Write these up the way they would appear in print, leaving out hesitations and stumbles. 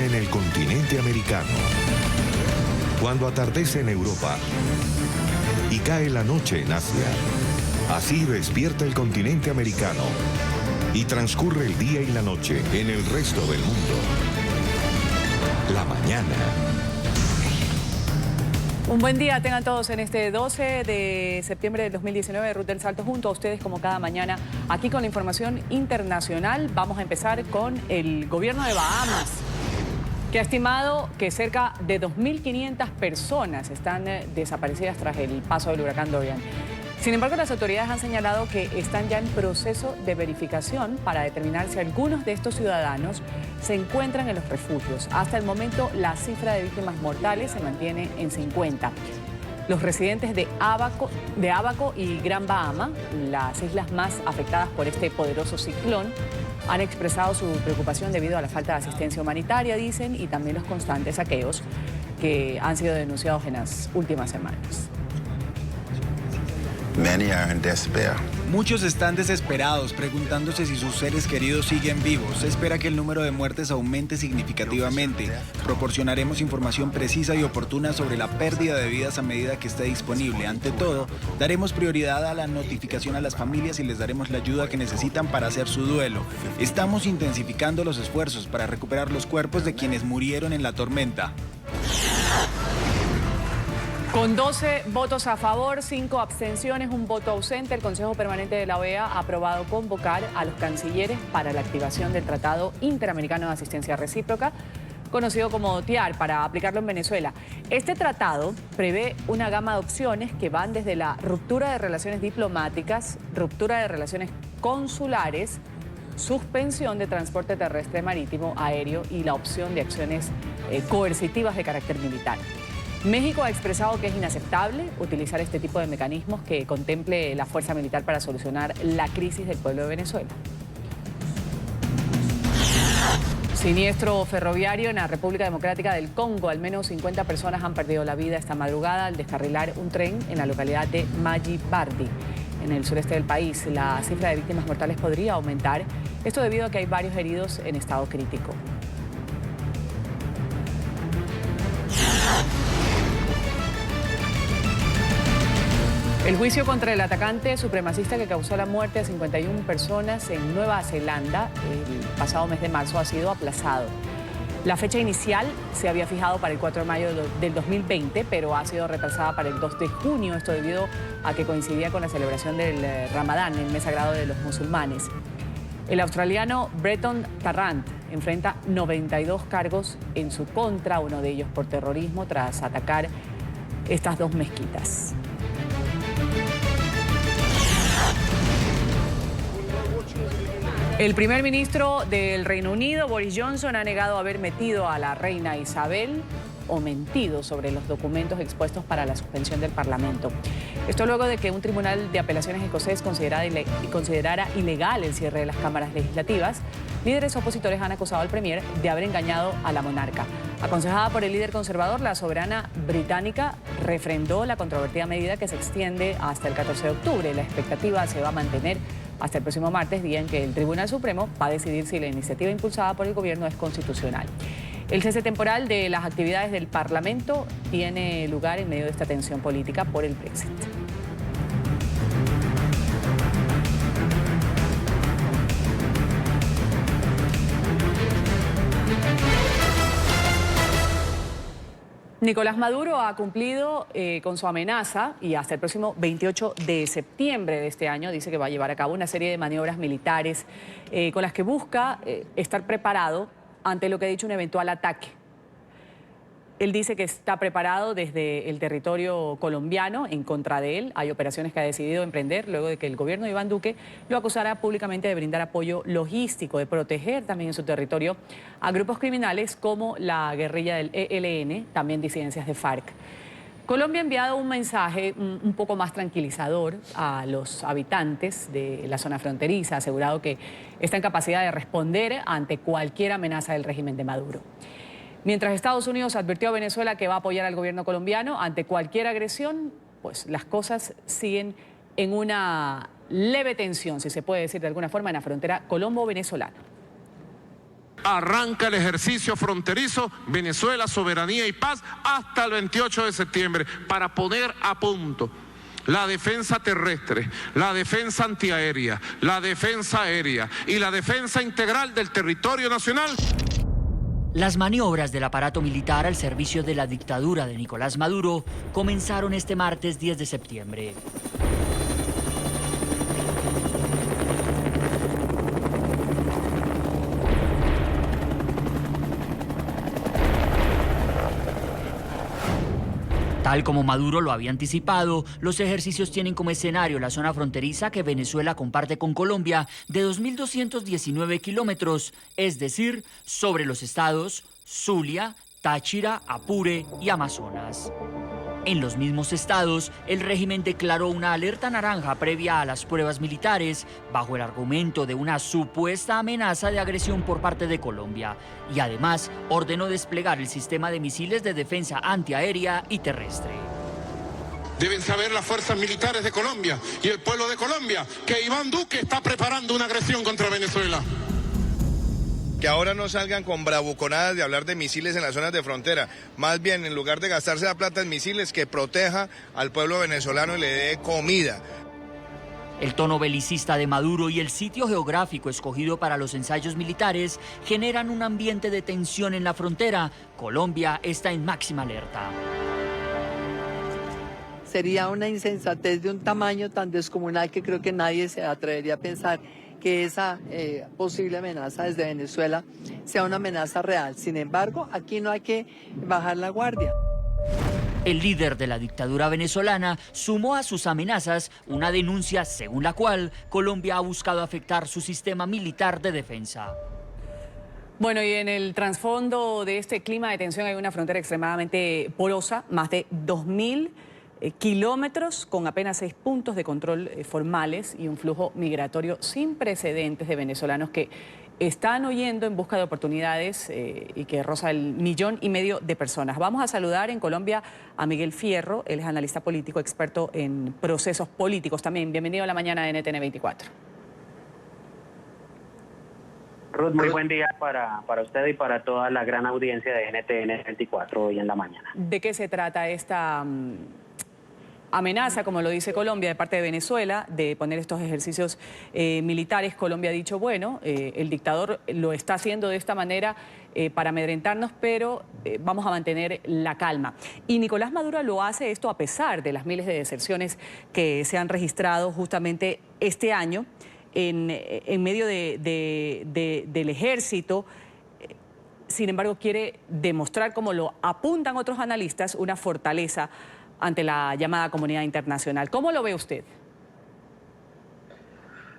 mañana en el continente americano. Cuando atardece en Europa y cae la noche en Asia. Así despierta el continente americano y transcurre el día y la noche en el resto del mundo. La mañana. Un buen día tengan todos en este 12 de septiembre de 2019, Ruth del Salto, junto a ustedes como cada mañana, aquí con la información internacional. Vamos a empezar con el gobierno de Bahamas, que ha estimado que cerca de 2.500 personas están desaparecidas tras el paso del huracán Dorian. Sin embargo, las autoridades han señalado que están ya en proceso de verificación para determinar si algunos de estos ciudadanos se encuentran en los refugios. Hasta el momento, la cifra de víctimas mortales se mantiene en 50. Los residentes de Abaco y Gran Bahama, las islas más afectadas por este poderoso ciclón, han expresado su preocupación debido a la falta de asistencia humanitaria, dicen, y también los constantes saqueos que han sido denunciados en las últimas semanas. Muchos están desesperados, preguntándose si sus seres queridos siguen vivos. Se espera que el número de muertes aumente significativamente. Proporcionaremos información precisa y oportuna sobre la pérdida de vidas a medida que esté disponible. Ante todo, daremos prioridad a la notificación a las familias y les daremos la ayuda que necesitan para hacer su duelo. Estamos intensificando los esfuerzos para recuperar los cuerpos de quienes murieron en la tormenta. Con 12 votos a favor, 5 abstenciones, un voto ausente, el Consejo Permanente de la OEA ha aprobado convocar a los cancilleres para la activación del Tratado Interamericano de Asistencia Recíproca, conocido como TIAR, para aplicarlo en Venezuela. Este tratado prevé una gama de opciones que van desde la ruptura de relaciones diplomáticas, ruptura de relaciones consulares, suspensión de transporte terrestre, marítimo, aéreo y la opción de acciones coercitivas de carácter militar. México ha expresado que es inaceptable utilizar este tipo de mecanismos que contemple la fuerza militar para solucionar la crisis del pueblo de Venezuela. Siniestro ferroviario en la República Democrática del Congo. Al menos 50 personas han perdido la vida esta madrugada al descarrilar un tren en la localidad de Mayi-Bardi, en el sureste del país. La cifra de víctimas mortales podría aumentar, esto debido a que hay varios heridos en estado crítico. El juicio contra el atacante supremacista que causó la muerte a 51 personas en Nueva Zelanda el pasado mes de marzo ha sido aplazado. La fecha inicial se había fijado para el 4 de mayo del 2020, pero ha sido retrasada para el 2 de junio, esto debido a que coincidía con la celebración del Ramadán, el mes sagrado de los musulmanes. El australiano Breton Tarrant enfrenta 92 cargos en su contra, uno de ellos por terrorismo, tras atacar estas dos mezquitas. El primer ministro del Reino Unido, Boris Johnson, ha negado haber metido a la reina Isabel o mentido sobre los documentos expuestos para la suspensión del Parlamento. Esto luego de que un tribunal de apelaciones escocés considerara ilegal el cierre de las cámaras legislativas. Líderes opositores han acusado al premier de haber engañado a la monarca. Aconsejada por el líder conservador, la soberana británica refrendó la controvertida medida que se extiende hasta el 14 de octubre. La expectativa se va a mantener hasta el próximo martes, día en que el Tribunal Supremo va a decidir si la iniciativa impulsada por el gobierno es constitucional. El cese temporal de las actividades del Parlamento tiene lugar en medio de esta tensión política por el Brexit. Nicolás Maduro ha cumplido con su amenaza y hasta el próximo 28 de septiembre de este año dice que va a llevar a cabo una serie de maniobras militares con las que busca estar preparado ante lo que ha dicho un eventual ataque. Él dice que está preparado desde el territorio colombiano en contra de él. Hay operaciones que ha decidido emprender luego de que el gobierno de Iván Duque lo acusara públicamente de brindar apoyo logístico, de proteger también en su territorio a grupos criminales como la guerrilla del ELN, también disidencias de FARC. Colombia ha enviado un mensaje un poco más tranquilizador a los habitantes de la zona fronteriza, ha asegurado que está en capacidad de responder ante cualquier amenaza del régimen de Maduro. Mientras Estados Unidos advirtió a Venezuela que va a apoyar al gobierno colombiano ante cualquier agresión, pues las cosas siguen en una leve tensión, si se puede decir de alguna forma, en la frontera colombo-venezolana. arranca el ejercicio fronterizo Venezuela, Soberanía y Paz hasta el 28 de septiembre para poner a punto la defensa terrestre, la defensa antiaérea, la defensa aérea y la defensa integral del territorio nacional. Las maniobras del aparato militar al servicio de la dictadura de Nicolás Maduro comenzaron este martes 10 de septiembre. Tal como Maduro lo había anticipado, los ejercicios tienen como escenario la zona fronteriza que Venezuela comparte con Colombia de 2.219 kilómetros, es decir, sobre los estados Zulia, Táchira, Apure y Amazonas. En los mismos estados, el régimen declaró una alerta naranja previa a las pruebas militares, bajo el argumento de una supuesta amenaza de agresión por parte de Colombia, y además ordenó desplegar el sistema de misiles de defensa antiaérea y terrestre. Deben saber las fuerzas militares de Colombia y el pueblo de Colombia que Iván Duque está preparando una agresión contra Venezuela. Que ahora no salgan con bravuconadas de hablar de misiles en las zonas de frontera. Más bien, en lugar de gastarse la plata en misiles, que proteja al pueblo venezolano y le dé comida. El tono belicista de Maduro y el sitio geográfico escogido para los ensayos militares generan un ambiente de tensión en la frontera. Colombia está en máxima alerta. Sería una insensatez de un tamaño tan descomunal que creo que nadie se atrevería a pensar que esa posible amenaza desde Venezuela sea una amenaza real. Sin embargo, aquí no hay que bajar la guardia. El líder de la dictadura venezolana sumó a sus amenazas una denuncia según la cual Colombia ha buscado afectar su sistema militar de defensa. Bueno, y en el trasfondo de este clima de tensión hay una frontera extremadamente porosa, más de 2.000 kilómetros con apenas 6 puntos de control formales y un flujo migratorio sin precedentes de venezolanos que están huyendo en busca de oportunidades y que roza el 1,5 millones de personas. Vamos a saludar en Colombia a Miguel Fierro, él es analista político, experto en procesos políticos también. Bienvenido a la mañana de NTN 24. Ruth, muy buen día para usted y para toda la gran audiencia de NTN 24 hoy en la mañana. ¿De qué se trata esta amenaza, como lo dice Colombia, de parte de Venezuela, de poner estos ejercicios militares? Colombia ha dicho, bueno, el dictador lo está haciendo de esta manera para amedrentarnos, pero vamos a mantener la calma. Y Nicolás Maduro lo hace esto a pesar de las miles de deserciones que se han registrado justamente este año en medio del ejército. Sin embargo, quiere demostrar, como lo apuntan otros analistas, una fortaleza ante la llamada comunidad internacional. ¿Cómo lo ve usted?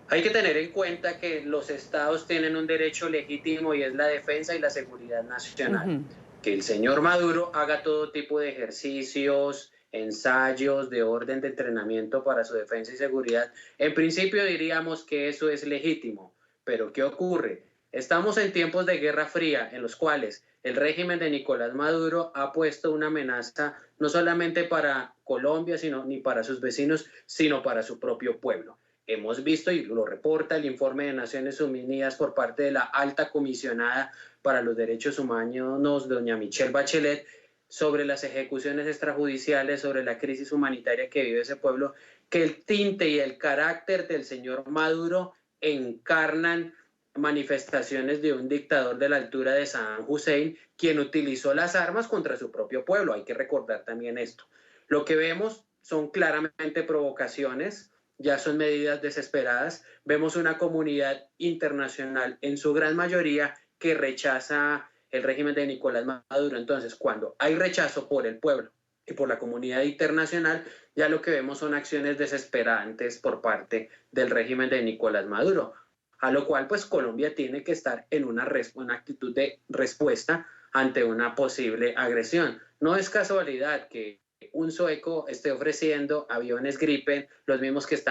Hay que tener en cuenta que los estados tienen un derecho legítimo y es la defensa y la seguridad nacional. Que el señor Maduro haga todo tipo de ejercicios, ensayos de orden de entrenamiento para su defensa y seguridad. En principio diríamos que eso es legítimo, pero ¿qué ocurre? Estamos en tiempos de Guerra Fría en los cuales el régimen de Nicolás Maduro ha puesto una amenaza no solamente para Colombia, ni para sus vecinos, sino para su propio pueblo. Hemos visto, y lo reporta el informe de Naciones Unidas por parte de la alta comisionada para los derechos humanos, doña Michelle Bachelet, sobre las ejecuciones extrajudiciales, sobre la crisis humanitaria que vive ese pueblo, que el tinte y el carácter del señor Maduro encarnan manifestaciones de un dictador de la altura de Saddam Hussein, quien utilizó las armas contra su propio pueblo. Hay que recordar también esto. Lo que vemos son claramente provocaciones, ya son medidas desesperadas. Vemos una comunidad internacional, en su gran mayoría, que rechaza el régimen de Nicolás Maduro. Entonces, cuando hay rechazo por el pueblo y por la comunidad internacional, ya lo que vemos son acciones desesperantes por parte del régimen de Nicolás Maduro. A lo cual, pues, Colombia tiene que estar en una actitud de respuesta ante una posible agresión. No es casualidad que un sueco esté ofreciendo aviones Gripen, los mismos que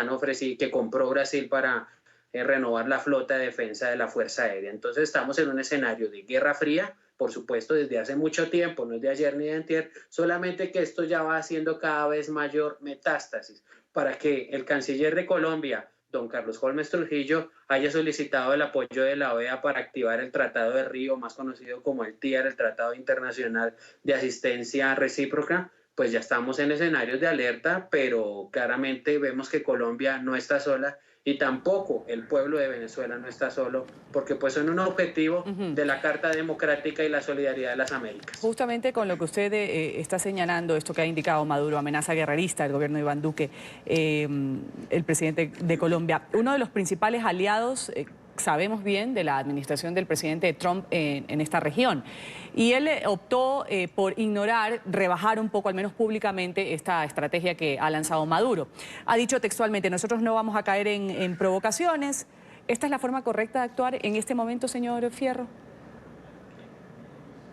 que compró Brasil para renovar la flota de defensa de la Fuerza Aérea. Entonces estamos en un escenario de Guerra Fría, por supuesto, desde hace mucho tiempo, no es de ayer ni de antier, solamente que esto ya va haciendo cada vez mayor metástasis, para que el canciller de Colombia don Carlos Holmes Trujillo, haya solicitado el apoyo de la OEA para activar el Tratado de Río, más conocido como el TIAR, el Tratado Internacional de Asistencia Recíproca, pues ya estamos en escenarios de alerta, pero claramente vemos que Colombia no está sola y tampoco el pueblo de Venezuela no está solo, porque pues son un objetivo de la Carta Democrática y la Solidaridad de las Américas. Justamente con lo que usted está señalando, esto que ha indicado Maduro, amenaza guerrerista del gobierno de Iván Duque, el presidente de Colombia, uno de los principales aliados, sabemos bien, de la administración del presidente Trump en esta región. Y él optó por ignorar, rebajar un poco, al menos públicamente, esta estrategia que ha lanzado Maduro. Ha dicho textualmente, nosotros no vamos a caer en provocaciones. ¿Esta es la forma correcta de actuar en este momento, señor Fierro?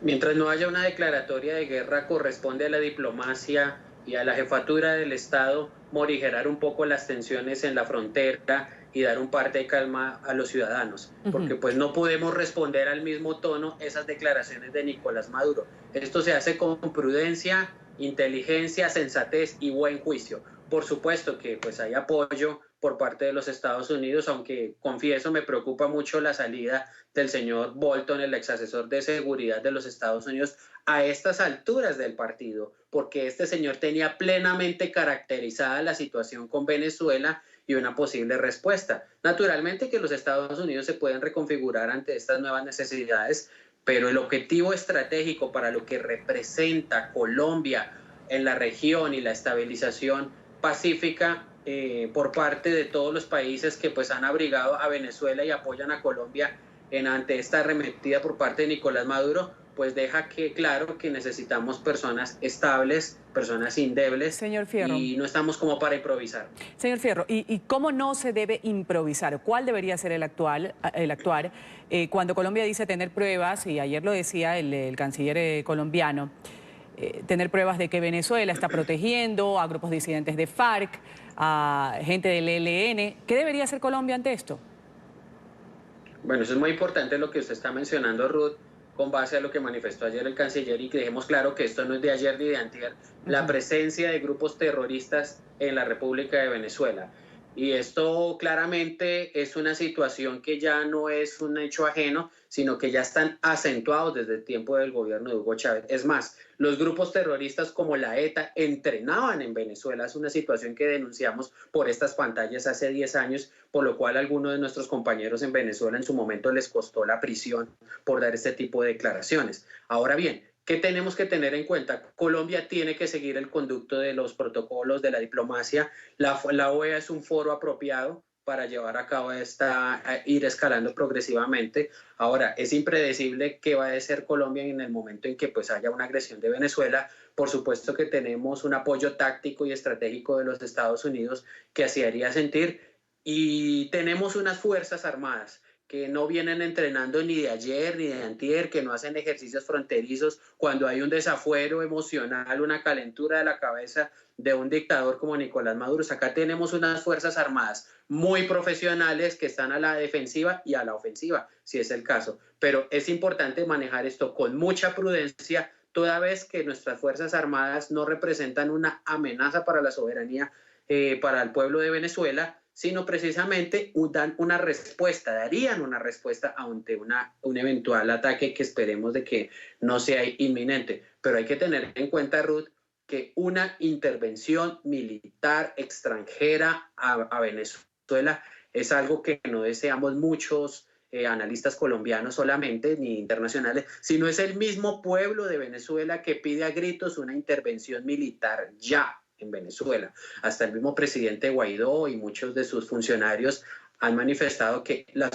Mientras no haya una declaratoria de guerra, corresponde a la diplomacia y a la jefatura del Estado morigerar un poco las tensiones en la frontera y dar un parte de calma a los ciudadanos, porque pues no podemos responder al mismo tono esas declaraciones de Nicolás Maduro. Esto se hace con prudencia, inteligencia, sensatez y buen juicio. Por supuesto que pues hay apoyo por parte de los Estados Unidos, aunque confieso me preocupa mucho la salida del señor Bolton, el ex asesor de seguridad de los Estados Unidos, a estas alturas del partido, porque este señor tenía plenamente caracterizada la situación con Venezuela y una posible respuesta. Naturalmente que los Estados Unidos se pueden reconfigurar ante estas nuevas necesidades, pero el objetivo estratégico para lo que representa Colombia en la región y la estabilización pacífica por parte de todos los países que pues han abrigado a Venezuela y apoyan a Colombia ante esta arremetida por parte de Nicolás Maduro, pues deja claro que necesitamos personas estables, personas indebles, señor Fierro, y no estamos como para improvisar. Señor Fierro, ¿y cómo no se debe improvisar? ¿Cuál debería ser el actuar? Cuando Colombia dice tener pruebas, y ayer lo decía el canciller colombiano, tener pruebas de que Venezuela está protegiendo a grupos disidentes de FARC, a gente del ELN. ¿Qué debería hacer Colombia ante esto? Bueno, eso es muy importante lo que usted está mencionando, Ruth, con base a lo que manifestó ayer el canciller, y que dejemos claro que esto no es de ayer ni de antier, la presencia de grupos terroristas en la República de Venezuela. Y esto claramente es una situación que ya no es un hecho ajeno, sino que ya están acentuados desde el tiempo del gobierno de Hugo Chávez. Es más, los grupos terroristas como la ETA entrenaban en Venezuela. Es una situación que denunciamos por estas pantallas hace 10 años, por lo cual a algunos de nuestros compañeros en Venezuela en su momento les costó la prisión por dar este tipo de declaraciones. Ahora bien, ¿qué tenemos que tener en cuenta? Colombia tiene que seguir el conducto de los protocolos de la diplomacia. La OEA es un foro apropiado para llevar a cabo ir escalando progresivamente. Ahora, es impredecible qué va a ser Colombia en el momento en que pues haya una agresión de Venezuela. Por supuesto que tenemos un apoyo táctico y estratégico de los Estados Unidos que así haría sentir, y tenemos unas fuerzas armadas que no vienen entrenando ni de ayer ni de antier, que no hacen ejercicios fronterizos cuando hay un desafuero emocional, una calentura de la cabeza de un dictador como Nicolás Maduro. Acá tenemos unas fuerzas armadas muy profesionales que están a la defensiva y a la ofensiva, si es el caso. Pero es importante manejar esto con mucha prudencia, toda vez que nuestras fuerzas armadas no representan una amenaza para la soberanía, para el pueblo de Venezuela, sino precisamente darían una respuesta ante un eventual ataque que esperemos de que no sea inminente. Pero hay que tener en cuenta, Ruth, que una intervención militar extranjera a Venezuela es algo que no deseamos muchos analistas colombianos solamente, ni internacionales, sino es el mismo pueblo de Venezuela que pide a gritos una intervención militar ya en Venezuela. Hasta el mismo presidente Guaidó y muchos de sus funcionarios han manifestado que la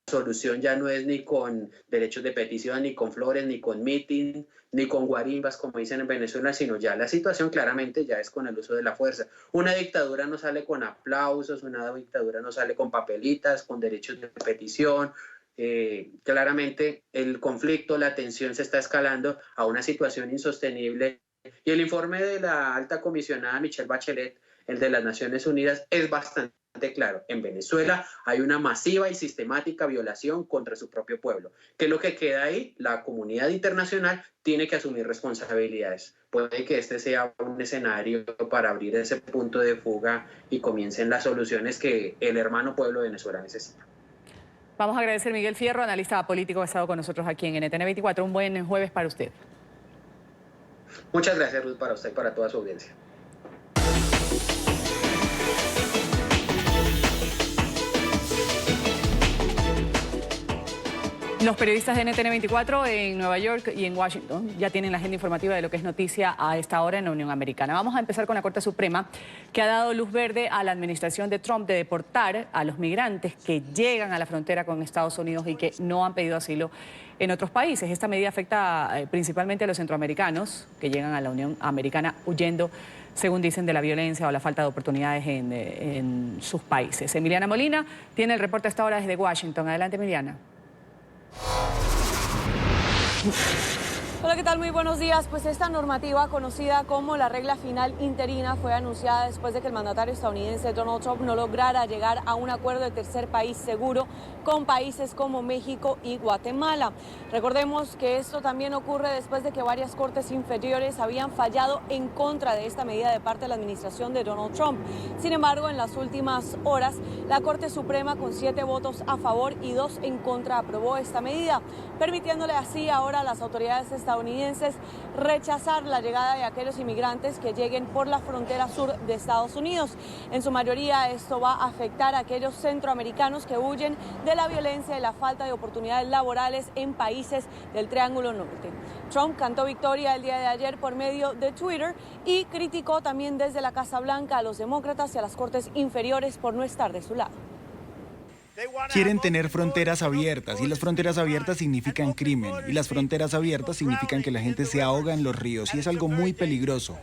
solución ya no es ni con derechos de petición, ni con flores, ni con meeting, ni con guarimbas, como dicen en Venezuela, sino ya la situación claramente ya es con el uso de la fuerza. Una dictadura no sale con aplausos, una dictadura no sale con papelitas, con derechos de petición. Claramente el conflicto, la tensión se está escalando a una situación insostenible. Y el informe de la alta comisionada Michelle Bachelet, el de las Naciones Unidas, es bastante claro, en Venezuela hay una masiva y sistemática violación contra su propio pueblo. ¿Qué es lo que queda ahí? La comunidad internacional tiene que asumir responsabilidades. Puede que este sea un escenario para abrir ese punto de fuga y comiencen las soluciones que el hermano pueblo de Venezuela necesita. Vamos a agradecer a Miguel Fierro, analista político, que ha estado con nosotros aquí en NTN24. Un buen jueves para usted. Muchas gracias, Ruth, para usted y para toda su audiencia. Los periodistas de NTN24 en Nueva York y en Washington ya tienen la agenda informativa de lo que es noticia a esta hora en la Unión Americana. Vamos a empezar con la Corte Suprema, que ha dado luz verde a la administración de Trump de deportar a los migrantes que llegan a la frontera con Estados Unidos y que no han pedido asilo en otros países. Esta medida afecta principalmente a los centroamericanos que llegan a la Unión Americana huyendo, según dicen, de la violencia o la falta de oportunidades en sus países. Emiliana Molina tiene el reporte a esta hora desde Washington. Adelante, Emiliana. Hola, ¿qué tal? Muy buenos días. Pues esta normativa, conocida como la regla final interina, fue anunciada después de que el mandatario estadounidense Donald Trump no lograra llegar a un acuerdo de tercer país seguro con países como México y Guatemala. Recordemos que esto también ocurre después de que varias cortes inferiores habían fallado en contra de esta medida de parte de la administración de Donald Trump. Sin embargo, en las últimas horas, la Corte Suprema, con 7 votos a favor y 2 en contra, aprobó esta medida, permitiéndole así ahora a las autoridades estadounidenses rechazar la llegada de aquellos inmigrantes que lleguen por la frontera sur de Estados Unidos. En su mayoría, esto va a afectar a aquellos centroamericanos que huyen de la violencia y la falta de oportunidades laborales en países del Triángulo Norte. Trump cantó victoria el día de ayer por medio de Twitter y criticó también desde la Casa Blanca a los demócratas y a las cortes inferiores por no estar de su lado. Quieren tener fronteras abiertas, y las fronteras abiertas significan crimen, y las fronteras abiertas significan que la gente se ahoga en los ríos, y es algo muy peligroso.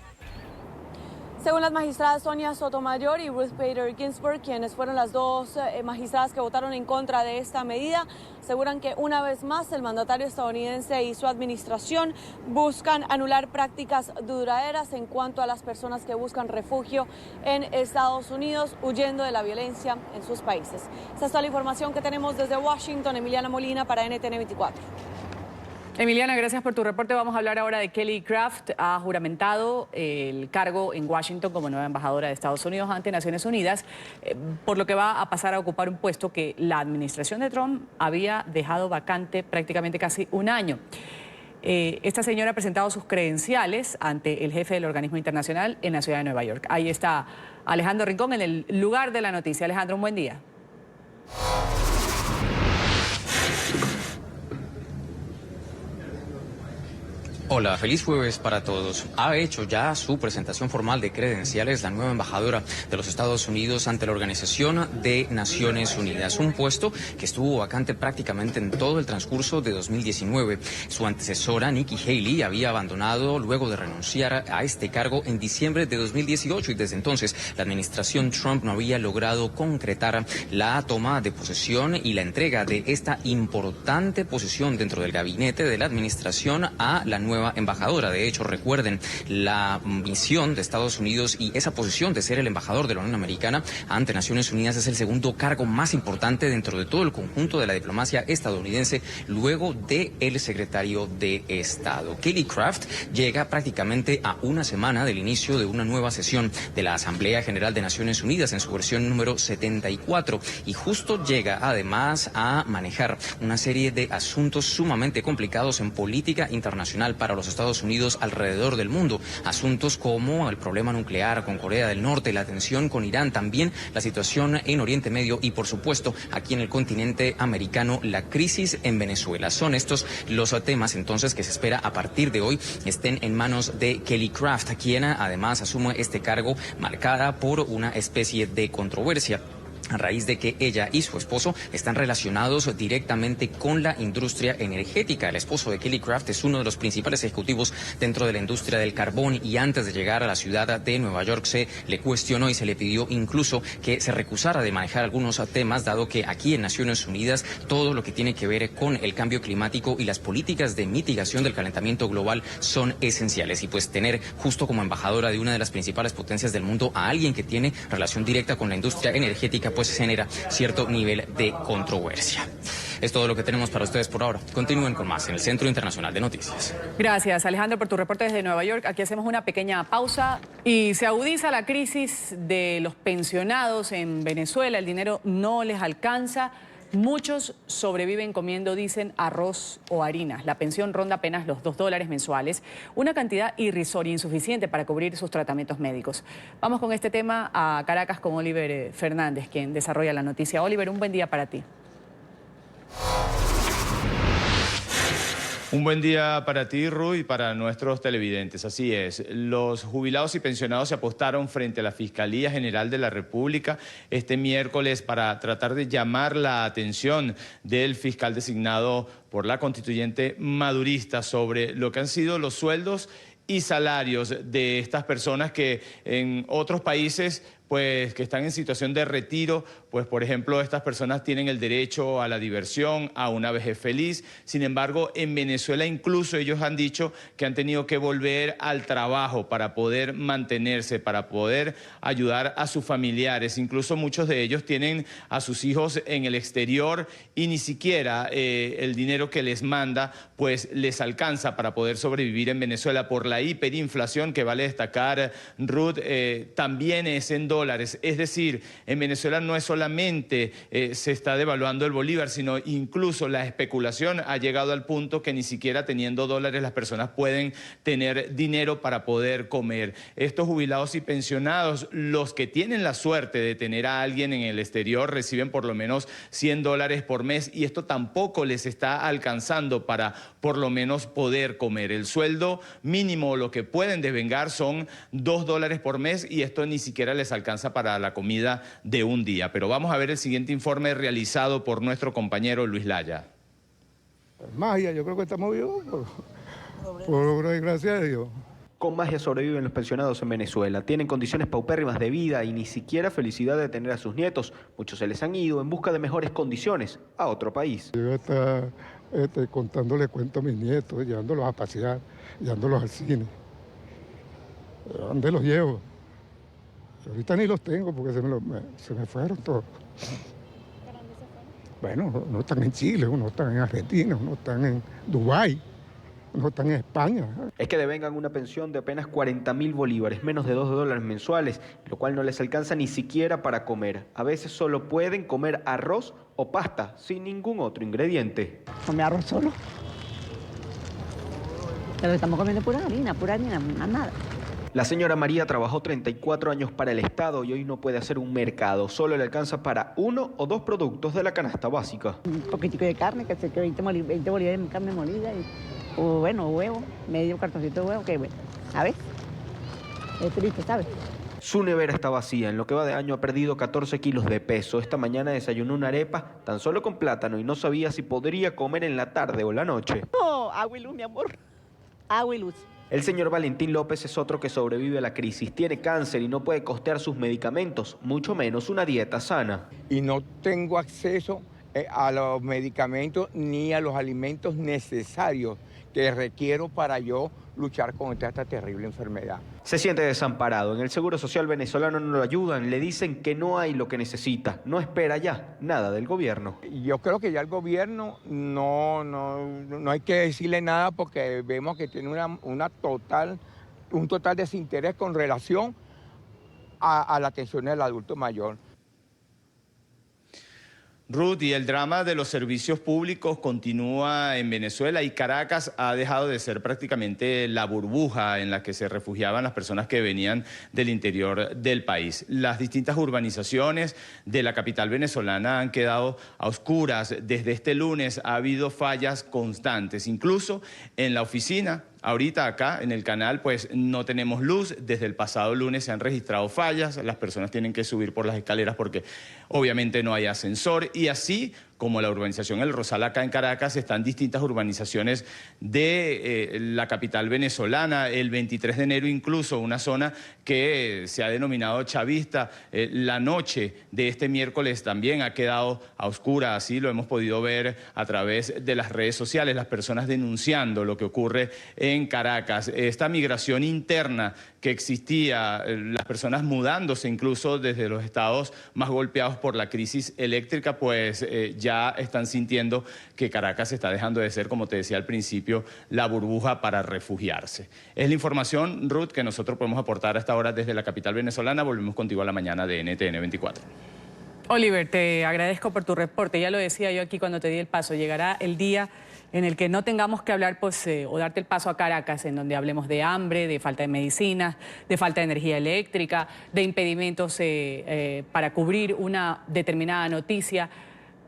Según las magistradas Sonia Sotomayor y Ruth Bader Ginsburg, quienes fueron las dos magistradas que votaron en contra de esta medida, aseguran que una vez más el mandatario estadounidense y su administración buscan anular prácticas duraderas en cuanto a las personas que buscan refugio en Estados Unidos, huyendo de la violencia en sus países. Esta es toda la información que tenemos desde Washington. Emiliana Molina para NTN24. Emiliana, gracias por tu reporte. Vamos a hablar ahora de Kelly Craft. Ha juramentado el cargo en Washington como nueva embajadora de Estados Unidos ante Naciones Unidas, por lo que va a pasar a ocupar un puesto que la administración de Trump había dejado vacante prácticamente casi un año. Esta señora ha presentado sus credenciales ante el jefe del organismo internacional en la ciudad de Nueva York. Ahí está Alejandro Rincón en el lugar de la noticia. Alejandro, un buen día. Hola, feliz jueves para todos. Ha hecho ya su presentación formal de credenciales la nueva embajadora de los Estados Unidos ante la Organización de Naciones Unidas, un puesto que estuvo vacante prácticamente en todo el transcurso de 2019. Su antecesora, Nikki Haley, había abandonado luego de renunciar a este cargo en diciembre de 2018 y desde entonces la administración Trump no había logrado concretar la toma de posesión y la entrega de esta importante posición dentro del gabinete de la administración a la nueva embajadora. De hecho, recuerden, la misión de Estados Unidos y esa posición de ser el embajador de la Unión Americana ante Naciones Unidas es el segundo cargo más importante dentro de todo el conjunto de la diplomacia estadounidense, luego del secretario de Estado. Kelly Craft llega prácticamente a una semana del inicio de una nueva sesión de la Asamblea General de Naciones Unidas en su versión número 74 y justo llega además a manejar una serie de asuntos sumamente complicados en política internacional para los Estados Unidos alrededor del mundo. Asuntos como el problema nuclear con Corea del Norte, la tensión con Irán, también la situación en Oriente Medio y, por supuesto, aquí en el continente americano, la crisis en Venezuela. Son estos los temas, entonces, que se espera a partir de hoy estén en manos de Kelly Craft, quien además asume este cargo marcada por una especie de controversia, a raíz de que ella y su esposo están relacionados directamente con la industria energética. El esposo de Kelly Craft es uno de los principales ejecutivos dentro de la industria del carbón y antes de llegar a la ciudad de Nueva York se le cuestionó y se le pidió incluso que se recusara de manejar algunos temas, dado que aquí en Naciones Unidas todo lo que tiene que ver con el cambio climático y las políticas de mitigación del calentamiento global son esenciales. Y pues tener justo como embajadora de una de las principales potencias del mundo a alguien que tiene relación directa con la industria energética pues genera cierto nivel de controversia. Es todo lo que tenemos para ustedes por ahora. Continúen con más en el Centro Internacional de Noticias. Gracias, Alejandro, por tu reporte desde Nueva York. Aquí hacemos una pequeña pausa y se agudiza la crisis de los pensionados en Venezuela. El dinero no les alcanza. Muchos sobreviven comiendo, dicen, arroz o harina. La pensión ronda apenas los $2 mensuales, una cantidad irrisoria, insuficiente para cubrir sus tratamientos médicos. Vamos con este tema a Caracas con Oliver Fernández, quien desarrolla la noticia. Oliver, un buen día para ti. Un buen día para ti, Ruth, y para nuestros televidentes. Así es, los jubilados y pensionados se apostaron frente a la Fiscalía General de la República este miércoles para tratar de llamar la atención del fiscal designado por la constituyente madurista sobre lo que han sido los sueldos y salarios de estas personas que en otros países pues que están en situación de retiro, pues por ejemplo estas personas tienen el derecho a la diversión, a una vejez feliz. Sin embargo, en Venezuela incluso ellos han dicho que han tenido que volver al trabajo para poder mantenerse, para poder ayudar a sus familiares. Incluso muchos de ellos tienen a sus hijos en el exterior y ni siquiera el dinero que les manda pues les alcanza para poder sobrevivir en Venezuela por la hiperinflación que vale destacar, Ruth, también es en dólares. Es decir, en Venezuela no es solamente se está devaluando el bolívar, sino incluso la especulación ha llegado al punto que ni siquiera teniendo dólares las personas pueden tener dinero para poder comer. Estos jubilados y pensionados, los que tienen la suerte de tener a alguien en el exterior, reciben por lo menos $100 por mes y esto tampoco les está alcanzando para por lo menos poder comer. El sueldo mínimo, lo que pueden devengar son $2 por mes y esto ni siquiera les alcanza para la comida de un día. Pero vamos a ver el siguiente informe realizado por nuestro compañero Luis Laya. Magia, yo creo que estamos vivos por obra de gracia de Dios. Con magia sobreviven los pensionados en Venezuela. Tienen condiciones paupérrimas de vida y ni siquiera felicidad de tener a sus nietos. Muchos se les han ido en busca de mejores condiciones a otro país. Yo voy a estar contándole cuentos a mis nietos, llevándolos a pasear, llevándolos al cine. ¿Dónde los llevo? Ahorita ni los tengo porque se me fueron todos. Bueno, uno están en Chile, uno están en Argentina, uno están en Dubái, uno están en España. Es que devengan una pensión de apenas 40.000 bolívares, menos de $2 mensuales, lo cual no les alcanza ni siquiera para comer. A veces solo pueden comer arroz o pasta, sin ningún otro ingrediente. Come arroz solo. Pero estamos comiendo pura harina, más nada. La señora María trabajó 34 años para el Estado y hoy no puede hacer un mercado. Solo le alcanza para 1 o 2 productos de la canasta básica. Un poquitico de carne, que 20 bolívares de carne molida, o bueno, huevo, medio cartoncito de huevo, que bueno, a ver, es triste, ¿sabes? Su nevera está vacía. En lo que va de año ha perdido 14 kilos de peso. Esta mañana desayunó una arepa tan solo con plátano y no sabía si podría comer en la tarde o la noche. No, agua y luz, mi amor. Agua y luz. El señor Valentín López es otro que sobrevive a la crisis. Tiene cáncer y no puede costear sus medicamentos, mucho menos una dieta sana. Y no tengo acceso a los medicamentos ni a los alimentos necesarios que requiero para yo luchar contra esta terrible enfermedad. Se siente desamparado. En el Seguro Social venezolano no lo ayudan, le dicen que no hay lo que necesita. No espera ya nada del gobierno. Yo creo que ya el gobierno no hay que decirle nada porque vemos que tiene un total desinterés con relación a la atención del adulto mayor. Ruth, y el drama de los servicios públicos continúa en Venezuela y Caracas ha dejado de ser prácticamente la burbuja en la que se refugiaban las personas que venían del interior del país. Las distintas urbanizaciones de la capital venezolana han quedado a oscuras. Desde este lunes ha habido fallas constantes, incluso en la oficina. Ahorita acá en el canal pues no tenemos luz, desde el pasado lunes se han registrado fallas, las personas tienen que subir por las escaleras porque obviamente no hay ascensor y así como la urbanización El Rosal acá en Caracas, están distintas urbanizaciones de la capital venezolana. El 23 de enero incluso una zona que se ha denominado chavista. La noche de este miércoles también ha quedado a oscura, así lo hemos podido ver a través de las redes sociales, las personas denunciando lo que ocurre en Caracas. Esta migración interna que existía, las personas mudándose incluso desde los estados más golpeados por la crisis eléctrica, pues ya están sintiendo que Caracas está dejando de ser, como te decía al principio, la burbuja para refugiarse. Es la información, Ruth, que nosotros podemos aportar a esta hora desde la capital venezolana. Volvemos contigo a la mañana de NTN 24. Oliver, te agradezco por tu reporte. Ya lo decía yo aquí cuando te di el paso. Llegará el día en el que no tengamos que hablar o darte el paso a Caracas, en donde hablemos de hambre, de falta de medicinas, de falta de energía eléctrica, de impedimentos para cubrir una determinada noticia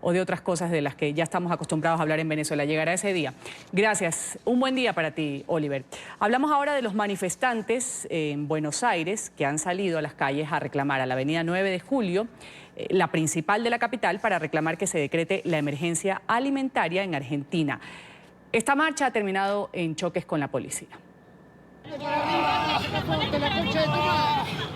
o de otras cosas de las que ya estamos acostumbrados a hablar en Venezuela. Llegará ese día. Gracias. Un buen día para ti, Oliver. Hablamos ahora de los manifestantes en Buenos Aires que han salido a las calles a reclamar a la avenida 9 de Julio, la principal de la capital, para reclamar que se decrete la emergencia alimentaria en Argentina. Esta marcha ha terminado en choques con la policía.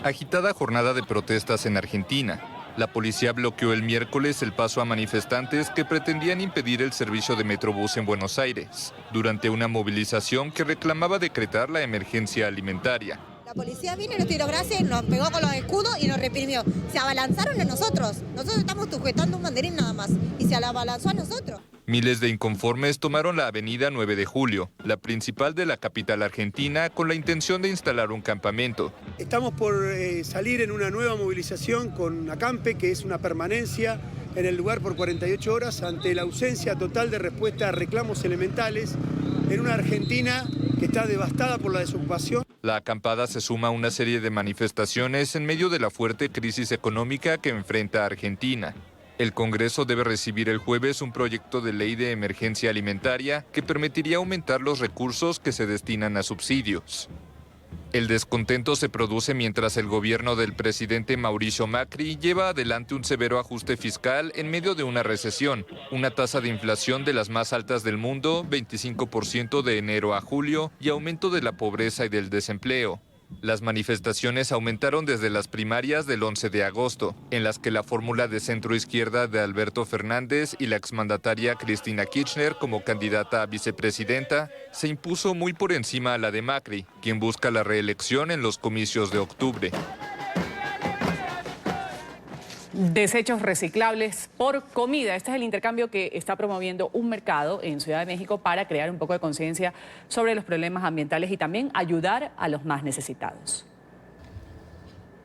Agitada jornada de protestas en Argentina. La policía bloqueó el miércoles el paso a manifestantes que pretendían impedir el servicio de Metrobús en Buenos Aires, durante una movilización que reclamaba decretar la emergencia alimentaria. La policía vino y nos tiró grasa, nos pegó con los escudos y nos reprimió. Se abalanzaron a nosotros. Nosotros estamos sujetando un banderín nada más. Y se abalanzó a nosotros. Miles de inconformes tomaron la avenida 9 de Julio, la principal de la capital argentina, con la intención de instalar un campamento. Estamos por salir en una nueva movilización con Acampe, que es una permanencia en el lugar por 48 horas ante la ausencia total de respuesta a reclamos elementales en una Argentina que está devastada por la desocupación. La acampada se suma a una serie de manifestaciones en medio de la fuerte crisis económica que enfrenta Argentina. El Congreso debe recibir el jueves un proyecto de ley de emergencia alimentaria que permitiría aumentar los recursos que se destinan a subsidios. El descontento se produce mientras el gobierno del presidente Mauricio Macri lleva adelante un severo ajuste fiscal en medio de una recesión, una tasa de inflación de las más altas del mundo, 25% de enero a julio, y aumento de la pobreza y del desempleo. Las manifestaciones aumentaron desde las primarias del 11 de agosto, en las que la fórmula de centro-izquierda de Alberto Fernández y la exmandataria Cristina Kirchner como candidata a vicepresidenta se impuso muy por encima a la de Macri, quien busca la reelección en los comicios de octubre. Desechos reciclables por comida. Este es el intercambio que está promoviendo un mercado en Ciudad de México para crear un poco de conciencia sobre los problemas ambientales y también ayudar a los más necesitados.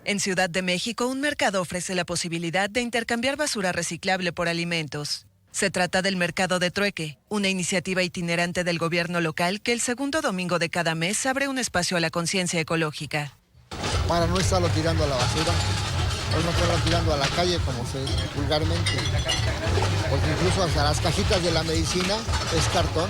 En Ciudad de México, un mercado ofrece la posibilidad de intercambiar basura reciclable por alimentos. Se trata del Mercado de Trueque, una iniciativa itinerante del gobierno local que el segundo domingo de cada mes abre un espacio a la conciencia ecológica. Para no estarlo tirando a la basura, o no estarlo tirando a la calle como se dice vulgarmente, porque incluso hasta las cajitas de la medicina es cartón.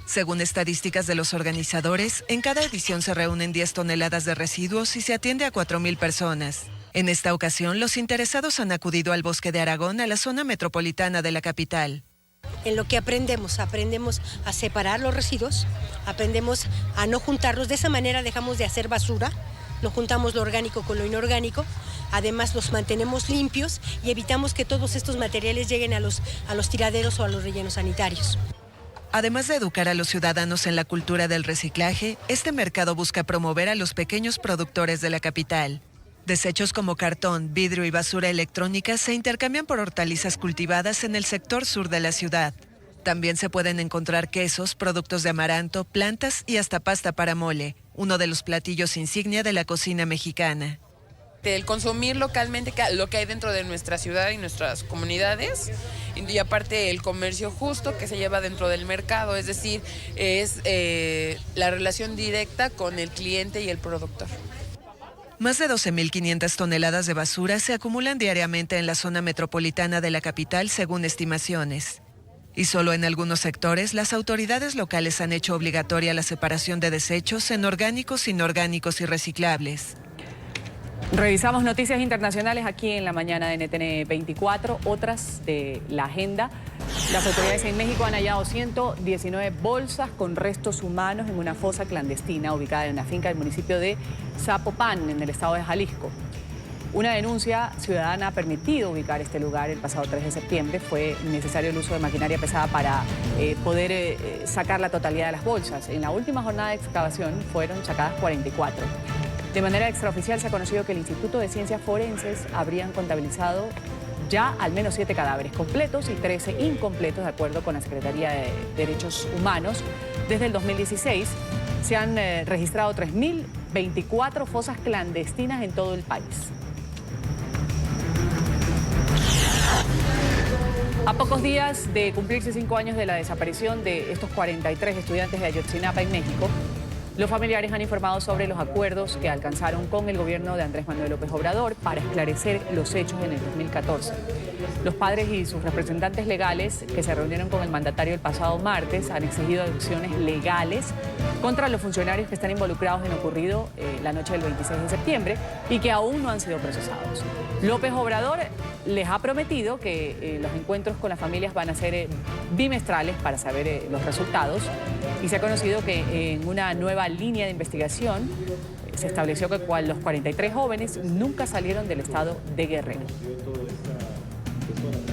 Según estadísticas de los organizadores, en cada edición se reúnen 10 toneladas de residuos y se atiende a 4,000 personas. En esta ocasión, los interesados han acudido al Bosque de Aragón, a la zona metropolitana de la capital. En lo que aprendemos a separar los residuos, aprendemos a no juntarlos, de esa manera dejamos de hacer basura, no juntamos lo orgánico con lo inorgánico, además los mantenemos limpios y evitamos que todos estos materiales lleguen a los tiraderos o a los rellenos sanitarios. Además de educar a los ciudadanos en la cultura del reciclaje, este mercado busca promover a los pequeños productores de la capital. Desechos como cartón, vidrio y basura electrónica se intercambian por hortalizas cultivadas en el sector sur de la ciudad. También se pueden encontrar quesos, productos de amaranto, plantas y hasta pasta para mole, uno de los platillos insignia de la cocina mexicana. El consumir localmente lo que hay dentro de nuestra ciudad y nuestras comunidades, y aparte el comercio justo que se lleva dentro del mercado, es decir, es la relación directa con el cliente y el productor. Más de 12.500 toneladas de basura se acumulan diariamente en la zona metropolitana de la capital, según estimaciones. Y solo en algunos sectores, las autoridades locales han hecho obligatoria la separación de desechos en orgánicos, inorgánicos y reciclables. Revisamos noticias internacionales aquí en la mañana de NTN 24, otras de la agenda. Las autoridades en México han hallado 119 bolsas con restos humanos en una fosa clandestina ubicada en una finca del municipio de Zapopan, en el estado de Jalisco. Una denuncia ciudadana ha permitido ubicar este lugar el pasado 3 de septiembre. Fue necesario el uso de maquinaria pesada para poder sacar la totalidad de las bolsas. En la última jornada de excavación fueron sacadas 44. De manera extraoficial se ha conocido que el Instituto de Ciencias Forenses habrían contabilizado ya al menos 7 cadáveres completos y 13 incompletos, de acuerdo con la Secretaría de Derechos Humanos. Desde el 2016 se han registrado 3.024 fosas clandestinas en todo el país. A pocos días de cumplirse 5 años de la desaparición de estos 43 estudiantes de Ayotzinapa en México, los familiares han informado sobre los acuerdos que alcanzaron con el gobierno de Andrés Manuel López Obrador para esclarecer los hechos en el 2014. Los padres y sus representantes legales que se reunieron con el mandatario el pasado martes han exigido acciones legales contra los funcionarios que están involucrados en lo ocurrido la noche del 26 de septiembre y que aún no han sido procesados. López Obrador les ha prometido que los encuentros con las familias van a ser bimestrales para saber los resultados, y se ha conocido que en una nueva línea de investigación se estableció que los 43 jóvenes nunca salieron del estado de Guerrero.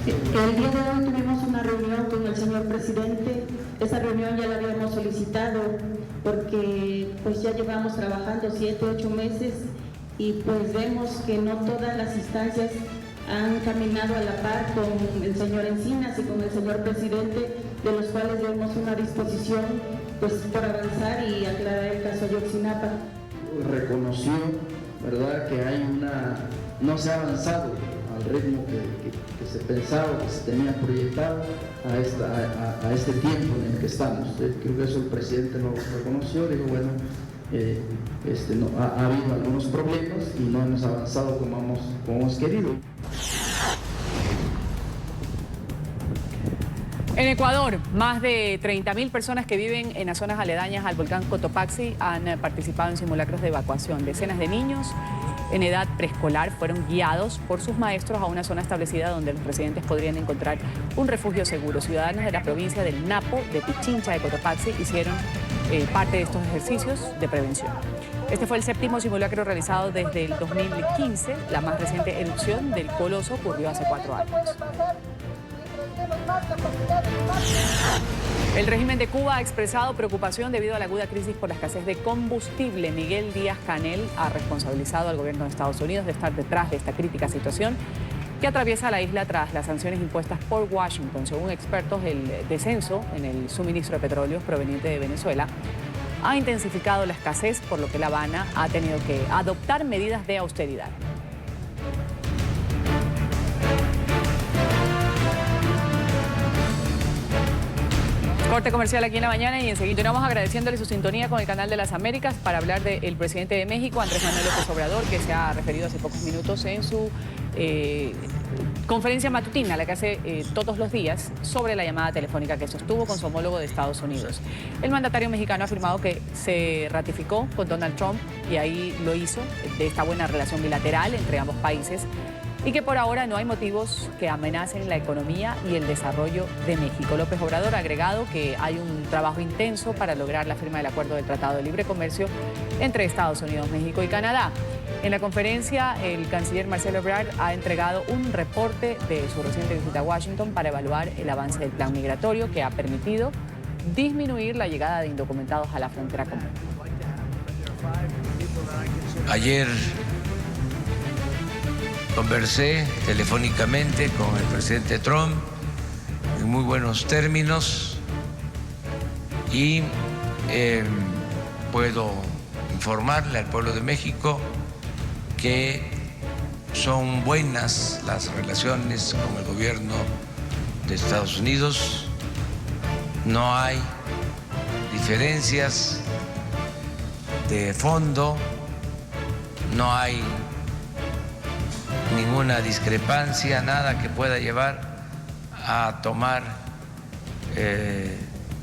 El día de hoy tuvimos una reunión con el señor presidente. Esa reunión ya la habíamos solicitado porque pues ya llevamos trabajando 7, 8 meses y pues vemos que no todas las instancias han caminado a la par con el señor Encinas y con el señor presidente, de los cuales vemos una disposición pues por avanzar y aclarar el caso Ayotzinapa. Reconoció, ¿verdad?, que no se ha avanzado al ritmo que se pensaba, que se tenía proyectado a este tiempo en el que estamos. Creo que eso el presidente lo reconoció, dijo, bueno, ha habido algunos problemas y no hemos avanzado como hemos querido. En Ecuador, más de 30.000 personas que viven en las zonas aledañas al volcán Cotopaxi han participado en simulacros de evacuación. Decenas de niños en edad preescolar fueron guiados por sus maestros a una zona establecida donde los residentes podrían encontrar un refugio seguro. Ciudadanos de la provincia del Napo, de Pichincha, de Cotopaxi, hicieron parte de estos ejercicios de prevención. Este fue el 7º simulacro realizado desde el 2015. La más reciente erupción del coloso ocurrió hace 4 años. El régimen de Cuba ha expresado preocupación debido a la aguda crisis por la escasez de combustible. Miguel Díaz-Canel ha responsabilizado al gobierno de Estados Unidos de estar detrás de esta crítica situación que atraviesa la isla tras las sanciones impuestas por Washington. Según expertos, el descenso en el suministro de petróleo proveniente de Venezuela ha intensificado la escasez, por lo que La Habana ha tenido que adoptar medidas de austeridad. Corte comercial aquí en la mañana y enseguida continuamos agradeciéndole su sintonía con el Canal de las Américas para hablar del presidente de México, Andrés Manuel López Obrador, que se ha referido hace pocos minutos en su conferencia matutina, la que hace todos los días, sobre la llamada telefónica que sostuvo con su homólogo de Estados Unidos. El mandatario mexicano ha afirmado que se ratificó con Donald Trump, y ahí lo hizo, de esta buena relación bilateral entre ambos países, y que por ahora no hay motivos que amenacen la economía y el desarrollo de México. López Obrador ha agregado que hay un trabajo intenso para lograr la firma del acuerdo del Tratado de Libre Comercio entre Estados Unidos, México y Canadá. En la conferencia, el canciller Marcelo Ebrard ha entregado un reporte de su reciente visita a Washington para evaluar el avance del plan migratorio que ha permitido disminuir la llegada de indocumentados a la frontera común. Ayer conversé telefónicamente con el presidente Trump en muy buenos términos y puedo informarle al pueblo de México que son buenas las relaciones con el gobierno de Estados Unidos. No hay diferencias de fondo, no hay ninguna discrepancia, nada que pueda llevar a tomar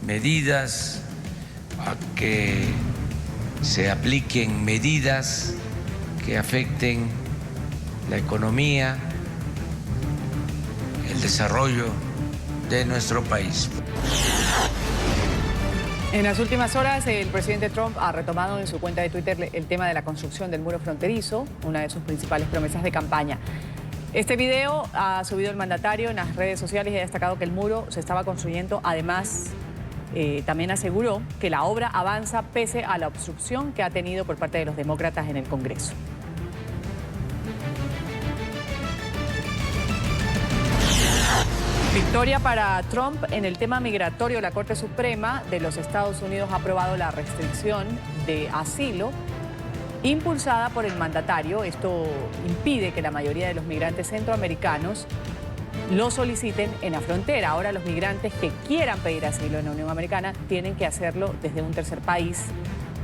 medidas, a que se apliquen medidas que afecten la economía, el desarrollo de nuestro país. En las últimas horas, el presidente Trump ha retomado en su cuenta de Twitter el tema de la construcción del muro fronterizo, una de sus principales promesas de campaña. Este video ha subido el mandatario en las redes sociales y ha destacado que el muro se estaba construyendo. Además, también aseguró que la obra avanza pese a la obstrucción que ha tenido por parte de los demócratas en el Congreso. Victoria para Trump en el tema migratorio. La Corte Suprema de los Estados Unidos ha aprobado la restricción de asilo impulsada por el mandatario. Esto impide que la mayoría de los migrantes centroamericanos lo soliciten en la frontera. Ahora los migrantes que quieran pedir asilo en la Unión Americana tienen que hacerlo desde un tercer país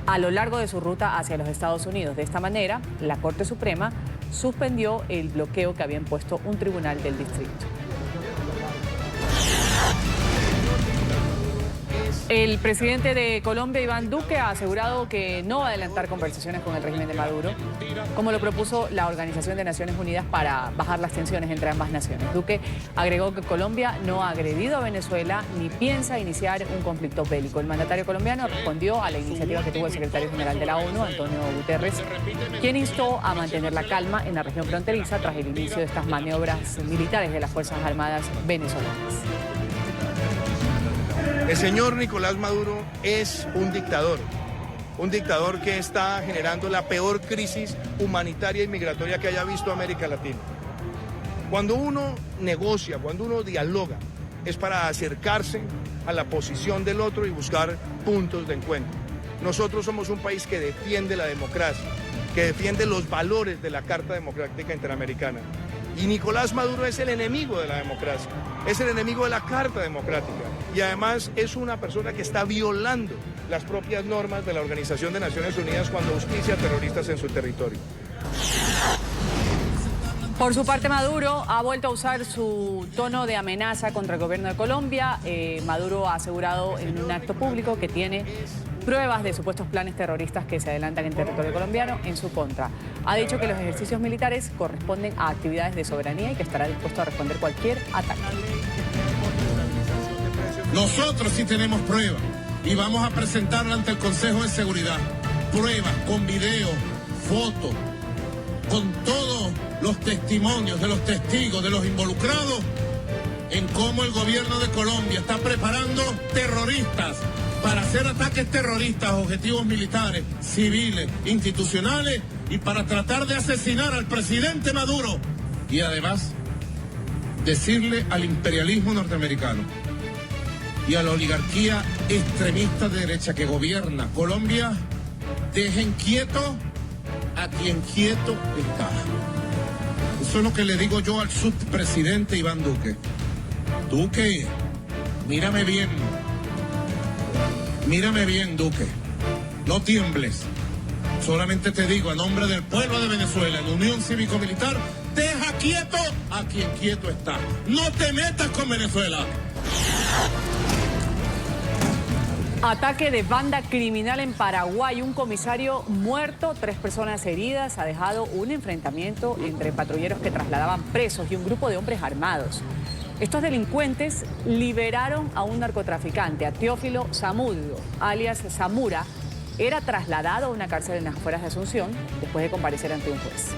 a lo largo de su ruta hacia los Estados Unidos. De esta manera, la Corte Suprema suspendió el bloqueo que había impuesto un tribunal del distrito. El presidente de Colombia, Iván Duque, ha asegurado que no va a adelantar conversaciones con el régimen de Maduro, como lo propuso la Organización de Naciones Unidas para bajar las tensiones entre ambas naciones. Duque agregó que Colombia no ha agredido a Venezuela ni piensa iniciar un conflicto bélico. El mandatario colombiano respondió a la iniciativa que tuvo el secretario general de la ONU, Antonio Guterres, quien instó a mantener la calma en la región fronteriza tras el inicio de estas maniobras militares de las Fuerzas Armadas venezolanas. El señor Nicolás Maduro es un dictador que está generando la peor crisis humanitaria y migratoria que haya visto América Latina. Cuando uno negocia, cuando uno dialoga, es para acercarse a la posición del otro y buscar puntos de encuentro. Nosotros somos un país que defiende la democracia, que defiende los valores de la Carta Democrática Interamericana. Y Nicolás Maduro es el enemigo de la democracia, es el enemigo de la Carta Democrática y además es una persona que está violando las propias normas de la Organización de Naciones Unidas cuando auspicia terroristas en su territorio. Por su parte, Maduro ha vuelto a usar su tono de amenaza contra el gobierno de Colombia. Maduro ha asegurado en un acto público que tiene pruebas de supuestos planes terroristas que se adelantan en territorio colombiano en su contra. Ha dicho que los ejercicios militares corresponden a actividades de soberanía y que estará dispuesto a responder cualquier ataque. Nosotros sí tenemos pruebas y vamos a presentarla ante el Consejo de Seguridad. Pruebas con video, fotos, con todos los testimonios de los testigos, de los involucrados, en cómo el gobierno de Colombia está preparando terroristas para hacer ataques terroristas a objetivos militares, civiles, institucionales y para tratar de asesinar al presidente Maduro. Y además, decirle al imperialismo norteamericano y a la oligarquía extremista de derecha que gobierna Colombia, dejen quieto a quien quieto está. Eso es lo que le digo yo al subpresidente Iván Duque. Duque, mírame bien. Mírame bien, Duque. No tiembles. Solamente te digo, a nombre del pueblo de Venezuela, en Unión Cívico-Militar, deja quieto a quien quieto está. No te metas con Venezuela. Ataque de banda criminal en Paraguay. Un comisario muerto, 3 personas heridas. Ha dejado un enfrentamiento entre patrulleros que trasladaban presos y un grupo de hombres armados. Estos delincuentes liberaron a un narcotraficante, a Teófilo Zamudio, alias Zamura. Era trasladado a una cárcel en las afueras de Asunción después de comparecer ante un juez.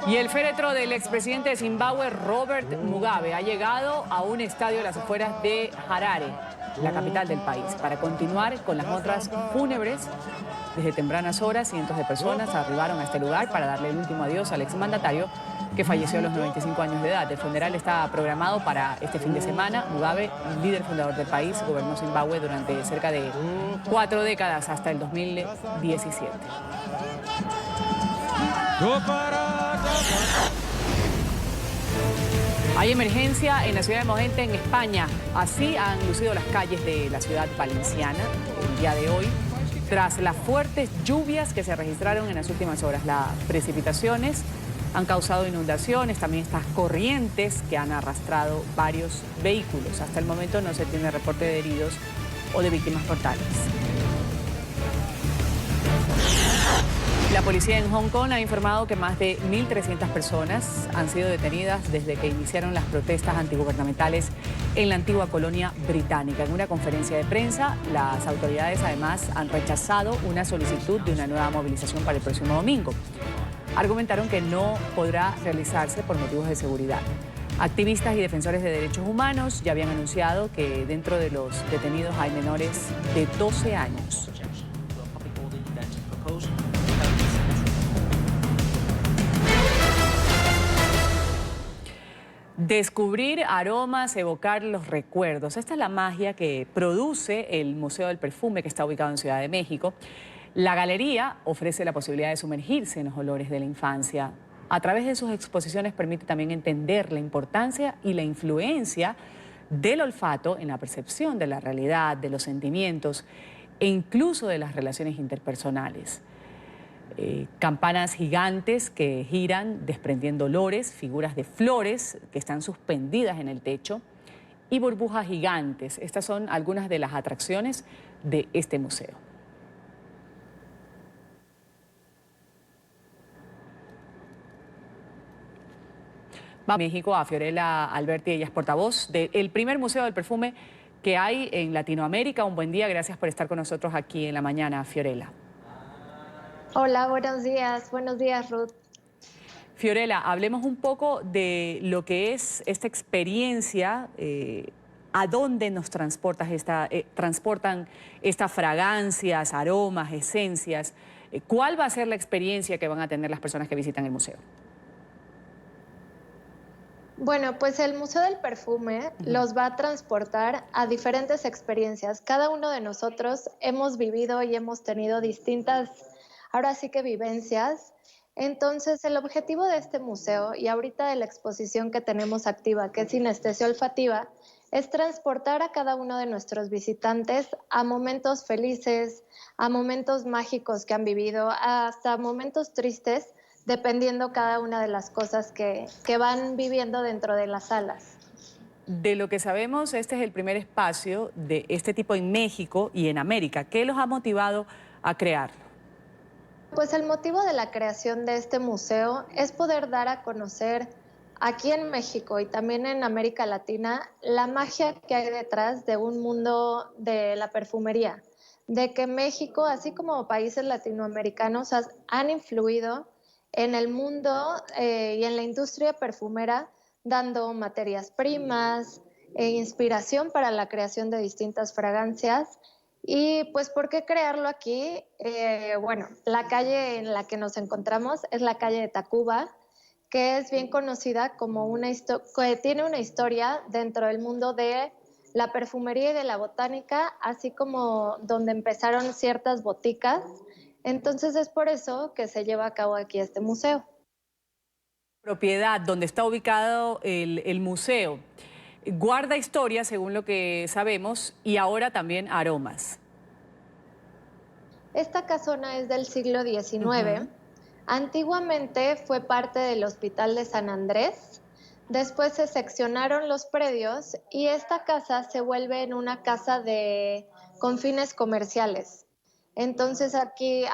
Y el féretro del expresidente de Zimbabue, Robert Mugabe, ha llegado a un estadio de las afueras de Harare, la capital del país, para continuar con las honras fúnebres. Desde tempranas horas, cientos de personas arribaron a este lugar para darle el último adiós al exmandatario que falleció a los 95 años de edad. El funeral está programado para este fin de semana. Mugabe, líder fundador del país, gobernó Zimbabue durante cerca de 4 décadas hasta el 2017. Hay emergencia en la ciudad de Mogente, en España. Así han lucido las calles de la ciudad valenciana el día de hoy, tras las fuertes lluvias que se registraron en las últimas horas. Las precipitaciones han causado inundaciones, también estas corrientes que han arrastrado varios vehículos. Hasta el momento no se tiene reporte de heridos o de víctimas mortales. La policía en Hong Kong ha informado que más de 1.300 personas han sido detenidas desde que iniciaron las protestas antigubernamentales en la antigua colonia británica. En una conferencia de prensa, las autoridades además han rechazado una solicitud de una nueva movilización para el próximo domingo. Argumentaron que no podrá realizarse por motivos de seguridad. Activistas y defensores de derechos humanos ya habían anunciado que dentro de los detenidos hay menores de 12 años. Descubrir aromas, evocar los recuerdos. Esta es la magia que produce el Museo del Perfume, que está ubicado en Ciudad de México. La galería ofrece la posibilidad de sumergirse en los olores de la infancia. A través de sus exposiciones permite también entender la importancia y la influencia del olfato en la percepción de la realidad, de los sentimientos e incluso de las relaciones interpersonales. Campanas gigantes que giran desprendiendo olores, figuras de flores que están suspendidas en el techo y burbujas gigantes. Estas son algunas de las atracciones de este museo. Va a México, a Fiorella Alberti, ella es portavoz del primer Museo del Perfume que hay en Latinoamérica. Un buen día, gracias por estar con nosotros aquí en la mañana, Fiorella. Hola, buenos días Ruth. Fiorella, hablemos un poco de lo que es esta experiencia, a dónde nos transportan estas fragancias, aromas, esencias. ¿Cuál va a ser la experiencia que van a tener las personas que visitan el museo? Bueno, pues el Museo del Perfume los va a transportar a diferentes experiencias. Cada uno de nosotros hemos vivido y hemos tenido distintas, ahora sí que vivencias. Entonces, el objetivo de este museo y ahorita de la exposición que tenemos activa, que es sinestesia olfativa, es transportar a cada uno de nuestros visitantes a momentos felices, a momentos mágicos que han vivido, hasta momentos tristes, dependiendo cada una de las cosas que van viviendo dentro de las salas. De lo que sabemos, este es el primer espacio de este tipo en México y en América. ¿Qué los ha motivado a crearlo? Pues el motivo de la creación de este museo es poder dar a conocer aquí en México y también en América Latina la magia que hay detrás de un mundo de la perfumería. De que México, así como países latinoamericanos, han influido en el mundo y en la industria perfumera, dando materias primas e inspiración para la creación de distintas fragancias. Y pues, ¿por qué crearlo aquí? Bueno, la calle en la que nos encontramos es la calle de Tacuba, que es bien conocida como que tiene una historia dentro del mundo de la perfumería y de la botánica, así como donde empezaron ciertas boticas. Entonces es por eso que se lleva a cabo aquí este museo. Propiedad donde está ubicado el museo guarda historia, según lo que sabemos, y ahora también aromas. Esta casona es del siglo XIX. Antiguamente fue parte del Hospital de San Andrés. Después se seccionaron los predios y esta casa se vuelve en una casa con fines comerciales. Entonces aquí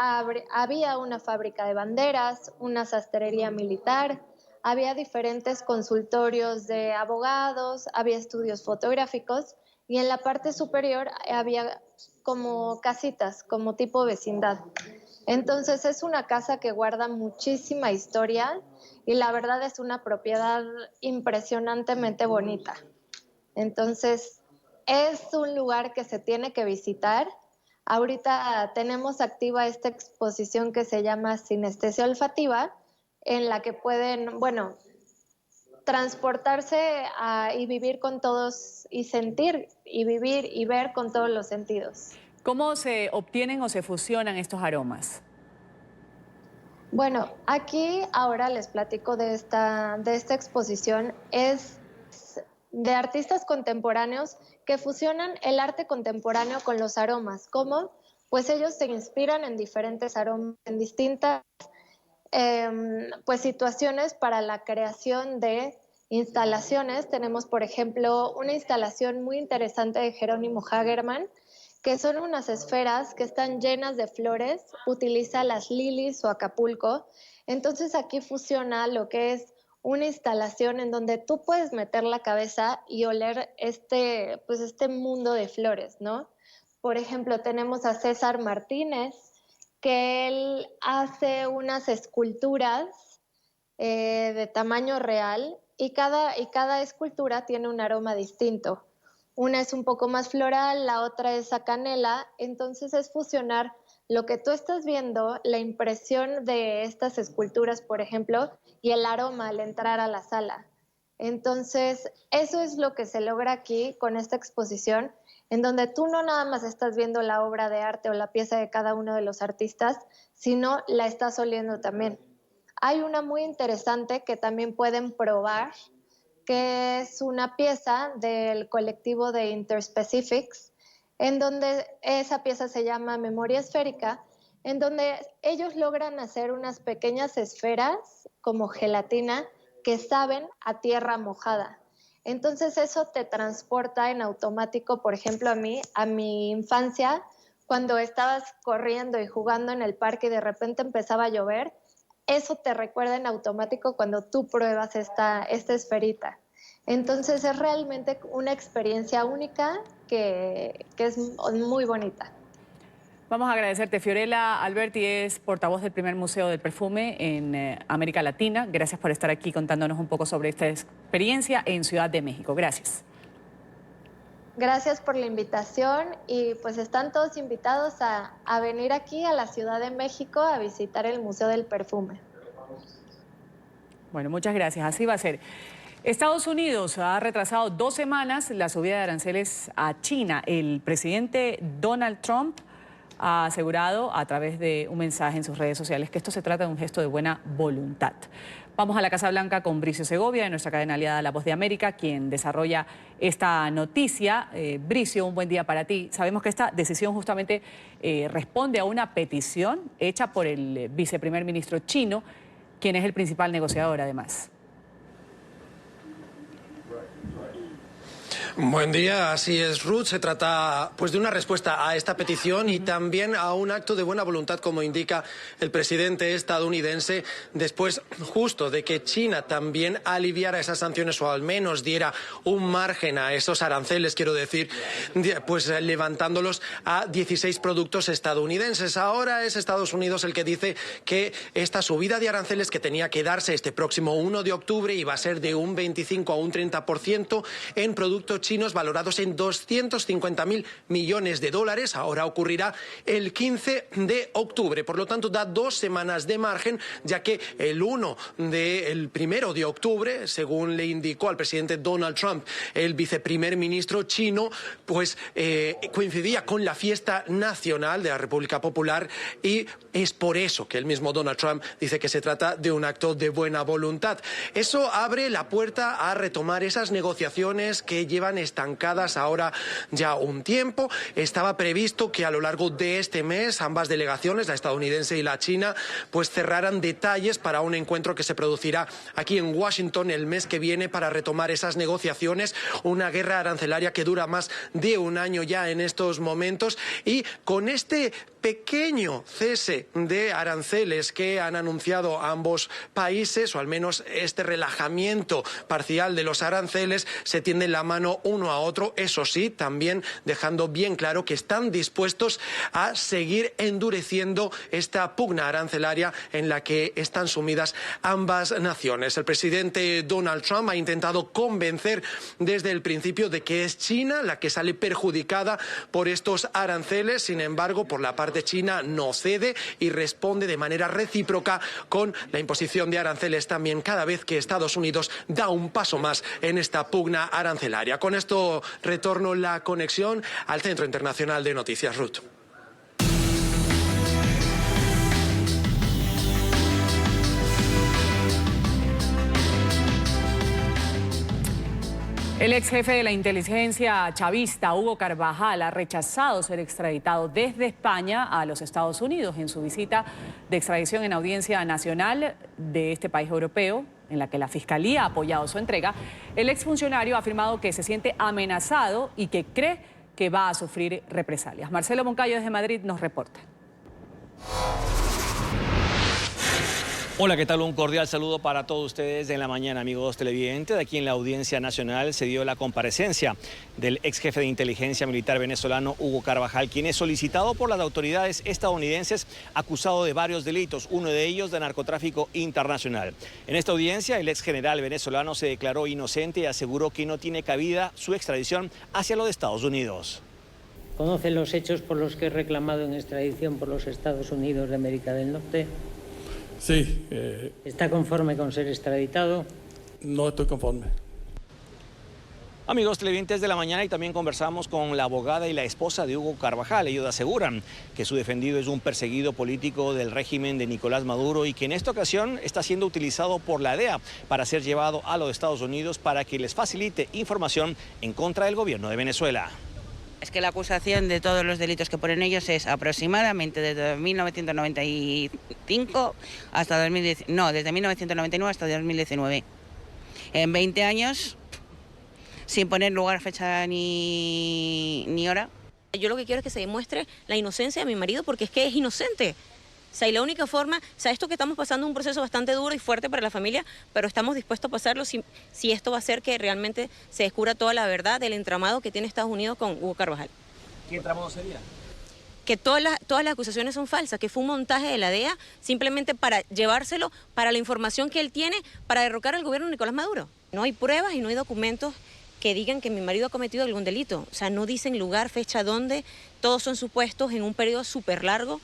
había una fábrica de banderas, una sastrería militar, había diferentes consultorios de abogados, había estudios fotográficos y en la parte superior había como casitas, como tipo vecindad. Entonces es una casa que guarda muchísima historia y la verdad es una propiedad impresionantemente bonita. Entonces es un lugar que se tiene que visitar. Ahorita tenemos activa esta exposición que se llama Sinestesia Olfativa, en la que pueden, transportarse y vivir con todos, y sentir, y vivir, y ver con todos los sentidos. ¿Cómo se obtienen o se fusionan estos aromas? Bueno, aquí ahora les platico de esta exposición. Es de artistas contemporáneos que fusionan el arte contemporáneo con los aromas. ¿Cómo? Pues ellos se inspiran en diferentes aromas, en distintas pues situaciones para la creación de instalaciones. Tenemos, por ejemplo, una instalación muy interesante de Jerónimo Hagerman, que son unas esferas que están llenas de flores, utiliza las lilies o Acapulco. Entonces aquí fusiona lo que es una instalación en donde tú puedes meter la cabeza y oler este mundo de flores, ¿no? Por ejemplo, tenemos a César Martínez, que él hace unas esculturas de tamaño real y cada escultura tiene un aroma distinto. Una es un poco más floral, la otra es a canela, entonces es fusionar lo que tú estás viendo, la impresión de estas esculturas, por ejemplo, y el aroma al entrar a la sala. Entonces, eso es lo que se logra aquí con esta exposición, en donde tú no nada más estás viendo la obra de arte o la pieza de cada uno de los artistas, sino la estás oliendo también. Hay una muy interesante que también pueden probar, que es una pieza del colectivo de Interspecifics, en donde esa pieza se llama Memoria Esférica, en donde ellos logran hacer unas pequeñas esferas como gelatina que saben a tierra mojada. Entonces eso te transporta en automático, por ejemplo, a mi infancia, cuando estabas corriendo y jugando en el parque y de repente empezaba a llover, eso te recuerda en automático cuando tú pruebas esta esferita. Entonces es realmente una experiencia única que es muy bonita. Vamos a agradecerte. Fiorella Alberti es portavoz del primer Museo del Perfume en América Latina. Gracias por estar aquí contándonos un poco sobre esta experiencia en Ciudad de México. Gracias. Gracias por la invitación y pues están todos invitados a venir aquí a la Ciudad de México a visitar el Museo del Perfume. Bueno, muchas gracias. Así va a ser. Estados Unidos ha retrasado 2 semanas la subida de aranceles a China. El presidente Donald Trump ha asegurado a través de un mensaje en sus redes sociales que esto se trata de un gesto de buena voluntad. Vamos a la Casa Blanca con Bricio Segovia, de nuestra cadena aliada La Voz de América, quien desarrolla esta noticia. Bricio, un buen día para ti. Sabemos que esta decisión justamente responde a una petición hecha por el viceprimer ministro chino, quien es el principal negociador además. Buen día, así es, Ruth. Se trata pues de una respuesta a esta petición y también a un acto de buena voluntad, como indica el presidente estadounidense, después justo de que China también aliviara esas sanciones o al menos diera un margen a esos aranceles, quiero decir, pues levantándolos a 16 productos estadounidenses. Ahora es Estados Unidos el que dice que esta subida de aranceles que tenía que darse este próximo 1 de octubre iba a ser de un 25 a un 30% en productos chinos valorados en 250.000 millones de dólares. Ahora ocurrirá el 15 de octubre. Por lo tanto, da 2 semanas de margen, ya que el 1 de octubre, según le indicó al presidente Donald Trump, el viceprimer ministro chino, pues coincidía con la fiesta nacional de la República Popular y es por eso que el mismo Donald Trump dice que se trata de un acto de buena voluntad. Eso abre la puerta a retomar esas negociaciones que llevan estancadas ahora ya un tiempo. Estaba previsto que a lo largo de este mes ambas delegaciones, la estadounidense y la china, pues cerraran detalles para un encuentro que se producirá aquí en Washington el mes que viene para retomar esas negociaciones. Una guerra arancelaria que dura más de un año ya en estos momentos y con este pequeño cese de aranceles que han anunciado ambos países, o al menos este relajamiento parcial de los aranceles, se tienden la mano uno a otro, eso sí, también dejando bien claro que están dispuestos a seguir endureciendo esta pugna arancelaria en la que están sumidas ambas naciones. El presidente Donald Trump ha intentado convencer desde el principio de que es China la que sale perjudicada por estos aranceles. Sin embargo, por la parte china no cede y responde de manera recíproca con la imposición de aranceles también cada vez que Estados Unidos da un paso más en esta pugna arancelaria. Con esto retorno la conexión al Centro Internacional de Noticias, Ruth. El ex jefe de la inteligencia chavista, Hugo Carvajal, ha rechazado ser extraditado desde España a los Estados Unidos en su visita de extradición en audiencia nacional de este país europeo, en la que la Fiscalía ha apoyado su entrega. El exfuncionario ha afirmado que se siente amenazado y que cree que va a sufrir represalias. Marcelo Moncayo desde Madrid nos reporta. Hola, ¿qué tal? Un cordial saludo para todos ustedes en la mañana, amigos televidentes. Aquí en la Audiencia Nacional se dio la comparecencia del ex jefe de inteligencia militar venezolano Hugo Carvajal, quien es solicitado por las autoridades estadounidenses acusado de varios delitos, uno de ellos de narcotráfico internacional. En esta audiencia, el ex general venezolano se declaró inocente y aseguró que no tiene cabida su extradición hacia los Estados Unidos. ¿Conoce los hechos por los que he reclamado en extradición por los Estados Unidos de América del Norte? Sí. ¿Está conforme con ser extraditado? No estoy conforme. Amigos televidentes de la mañana, y también conversamos con la abogada y la esposa de Hugo Carvajal. Ellos aseguran que su defendido es un perseguido político del régimen de Nicolás Maduro y que en esta ocasión está siendo utilizado por la DEA para ser llevado a los Estados Unidos para que les facilite información en contra del gobierno de Venezuela. Es que la acusación de todos los delitos que ponen ellos es aproximadamente desde 1995 hasta 2010, no, desde 1999 hasta 2019. En 20 años, sin poner lugar, fecha ni hora. Yo lo que quiero es que se demuestre la inocencia de mi marido porque es que es inocente. O sea, y la única forma, o sea, esto que estamos pasando es un proceso bastante duro y fuerte para la familia, pero estamos dispuestos a pasarlo si esto va a hacer que realmente se descubra toda la verdad del entramado que tiene Estados Unidos con Hugo Carvajal. ¿Qué entramado sería? Que todas las acusaciones son falsas, que fue un montaje de la DEA simplemente para llevárselo, para la información que él tiene, para derrocar al gobierno de Nicolás Maduro. No hay pruebas y no hay documentos que digan que mi marido ha cometido algún delito. O sea, no dicen lugar, fecha, dónde, todos son supuestos en un periodo súper largo.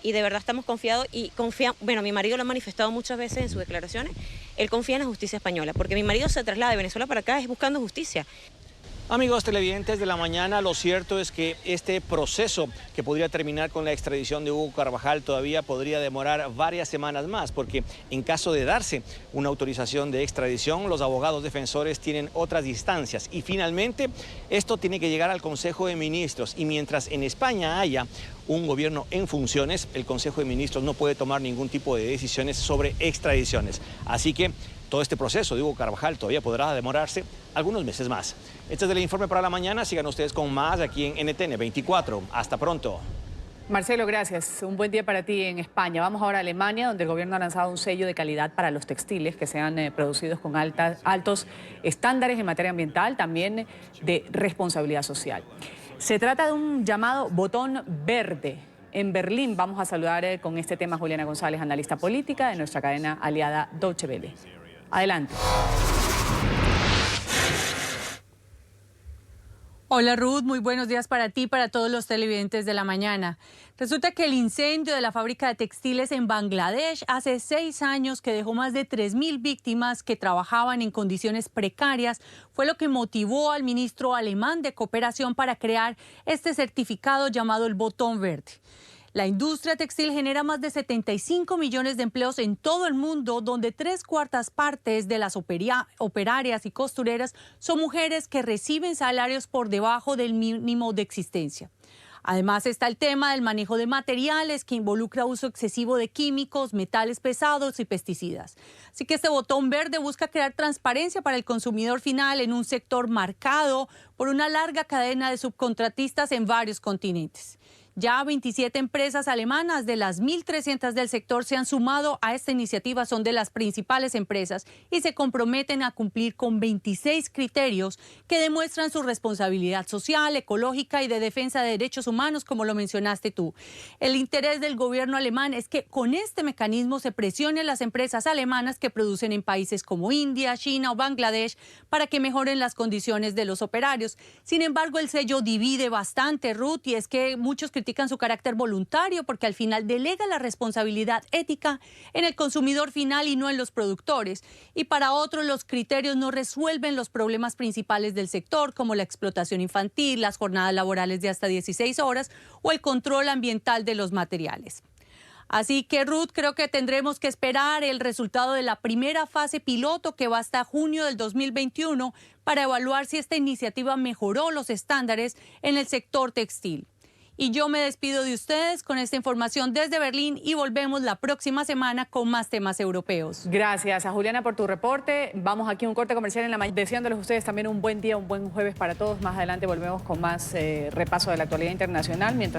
Y de verdad estamos confiados y bueno, mi marido lo ha manifestado muchas veces en sus declaraciones, él confía en la justicia española, porque mi marido se traslada de Venezuela para acá es buscando justicia. Amigos televidentes de la mañana, lo cierto es que este proceso que podría terminar con la extradición de Hugo Carvajal todavía podría demorar varias semanas más, porque en caso de darse una autorización de extradición, los abogados defensores tienen otras instancias y finalmente esto tiene que llegar al Consejo de Ministros, y mientras en España haya un gobierno en funciones, el Consejo de Ministros no puede tomar ningún tipo de decisiones sobre extradiciones. Así que todo este proceso de Hugo Carvajal todavía podrá demorarse algunos meses más. Este es el informe para la mañana. Sigan ustedes con más aquí en NTN 24. Hasta pronto. Marcelo, gracias. Un buen día para ti en España. Vamos ahora a Alemania, donde el gobierno ha lanzado un sello de calidad para los textiles que sean producidos con altos estándares en materia ambiental, también de responsabilidad social. Se trata de un llamado botón verde. En Berlín vamos a saludar con este tema a Juliana González, analista política de nuestra cadena aliada Deutsche Welle. Adelante. Hola Ruth, muy buenos días para ti y para todos los televidentes de la mañana. Resulta que el incendio de la fábrica de textiles en Bangladesh hace 6 años, que dejó más de 3.000 víctimas que trabajaban en condiciones precarias, fue lo que motivó al ministro alemán de Cooperación para crear este certificado llamado el botón verde. La industria textil genera más de 75 millones de empleos en todo el mundo, donde 3/4 partes de las operarias y costureras son mujeres que reciben salarios por debajo del mínimo de existencia. Además está el tema del manejo de materiales, que involucra uso excesivo de químicos, metales pesados y pesticidas. Así que este botón verde busca crear transparencia para el consumidor final en un sector marcado por una larga cadena de subcontratistas en varios continentes. Ya 27 empresas alemanas de las 1.300 del sector se han sumado a esta iniciativa, son de las principales empresas y se comprometen a cumplir con 26 criterios que demuestran su responsabilidad social, ecológica y de defensa de derechos humanos, como lo mencionaste tú. El interés del gobierno alemán es que con este mecanismo se presione a las empresas alemanas que producen en países como India, China o Bangladesh para que mejoren las condiciones de los operarios. Sin embargo, el sello divide bastante, Ruth, y es que muchos critican su carácter voluntario porque al final delega la responsabilidad ética en el consumidor final y no en los productores. Y para otros, los criterios no resuelven los problemas principales del sector, como la explotación infantil, las jornadas laborales de hasta 16 horas o el control ambiental de los materiales. Así que, Ruth, creo que tendremos que esperar el resultado de la primera fase piloto que va hasta junio del 2021 para evaluar si esta iniciativa mejoró los estándares en el sector textil. Y yo me despido de ustedes con esta información desde Berlín y volvemos la próxima semana con más temas europeos. Gracias a Juliana por tu reporte. Vamos aquí a un corte comercial en la mañana, deseándoles a ustedes también un buen día, un buen jueves para todos. Más adelante volvemos con más repaso de la actualidad internacional. Mientras